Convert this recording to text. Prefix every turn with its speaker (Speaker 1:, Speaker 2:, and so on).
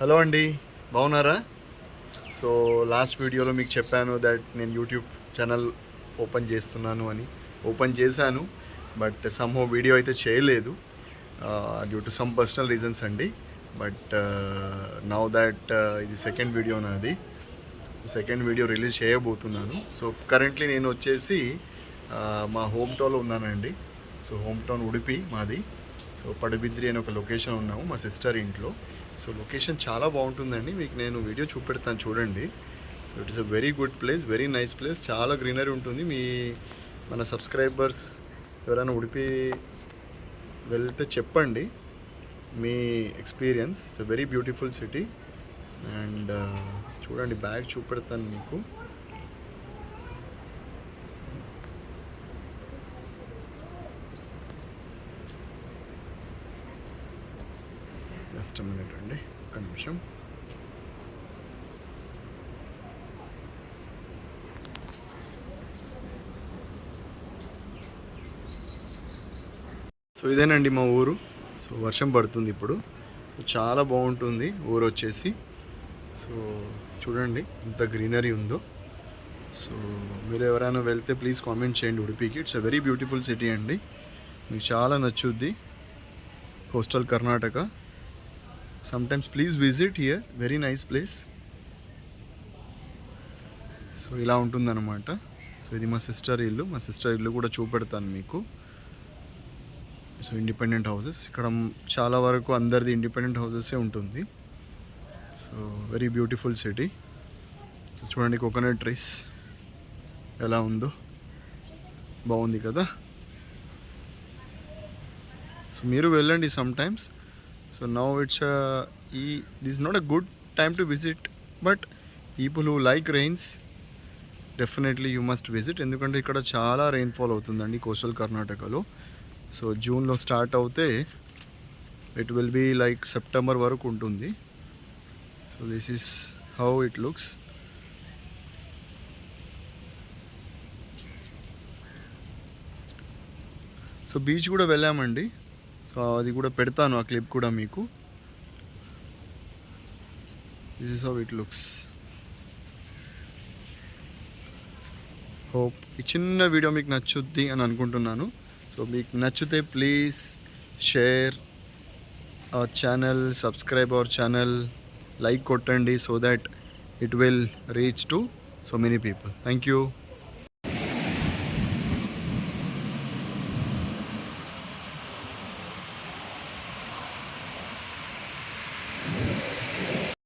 Speaker 1: Hello అండి, బాగున్నారా? So last వీడియోలో మీకు చెప్పాను దట్ నేను యూట్యూబ్ ఛానల్ ఓపెన్ చేస్తున్నాను అని. ఓపెన్ చేశాను, బట్ సమ్హౌ వీడియో అయితే చేయలేదు due to some personal reasons అండి. బట్ నౌ దట్ ఇది సెకండ్ వీడియో నాది. సెకండ్ వీడియో రిలీజ్ చేయబోతున్నాను. సో కరెంట్లీ నేను వచ్చేసి మా హోమ్ టౌన్లో ఉన్నానండి. సో హోమ్ టౌన్ ఉడిపి మాది. సో పడుబిద్రి అని ఒక లొకేషన్ ఉన్నాము మా సిస్టర్ ఇంట్లో. సో లొకేషన్ చాలా బాగుంటుందండి, మీకు నేను వీడియో చూపెడతాను చూడండి. So it is a very good place, very nice place, చాలా గ్రీనరీ ఉంటుంది. మన సబ్స్క్రైబర్స్ ఎవరైనా ఉడిపి వెళ్తే చెప్పండి మీ experience. It's a very beautiful city. And చూడండి, బ్యాగ్ చూపెడతాను మీకు. జస్ట్ మినిట్ అండి, ఒక్క నిమిషం. సో ఇదేనండి మా ఊరు. సో వర్షం పడుతుంది ఇప్పుడు. చాలా బాగుంటుంది ఊరు వచ్చేసి. సో చూడండి ఎంత గ్రీనరీ ఉందో. సో మీరు ఎవరైనా వెళ్తే ప్లీజ్ కామెంట్ చేయండి ఉడిపికి. It's a very beautiful city అండి, మీకు చాలా నచ్చుద్ది. Coastal Karnataka. Sometimes please visit here, very nice place. So ఇలా ఉంటుందన్నమాట. సో ఇది మా సిస్టర్ ఇల్లు. మా సిస్టర్ ఇల్లు కూడా చూపెడతాను మీకు. సో ఇండిపెండెంట్ హౌసెస్ ఇక్కడ చాలా వరకు అందరిది ఇండిపెండెంట్ హౌసెసే ఉంటుంది. So very beautiful city. చూడండి కోకోనట్ ట్రీస్ ఎలా ఉందో, బాగుంది కదా. సో మీరు వెళ్ళండి some times. So now it's this not a good time to visit, but people who like rains definitely you must visit. ఎందుకంటే ఇక్కడ చాలా రెయిన్ఫాల్ అవుతుందండి కోస్టల్ కర్ణాటకలో. సో జూన్లో స్టార్ట్ అవుతే it will be like September వరకు ఉంటుంది. So this is how it looks. So beach కూడా వెళ్ళామండి. సో అది కూడా పెడతాను, ఆ క్లిప్ కూడా మీకు. This is how it looks. Hope ఈ చిన్న వీడియో మీకు నచ్చుద్ది అని అనుకుంటున్నాను. సో మీకు నచ్చితే please share our channel, subscribe our channel, like కొట్టండి so that it will reach to so many people. Thank you.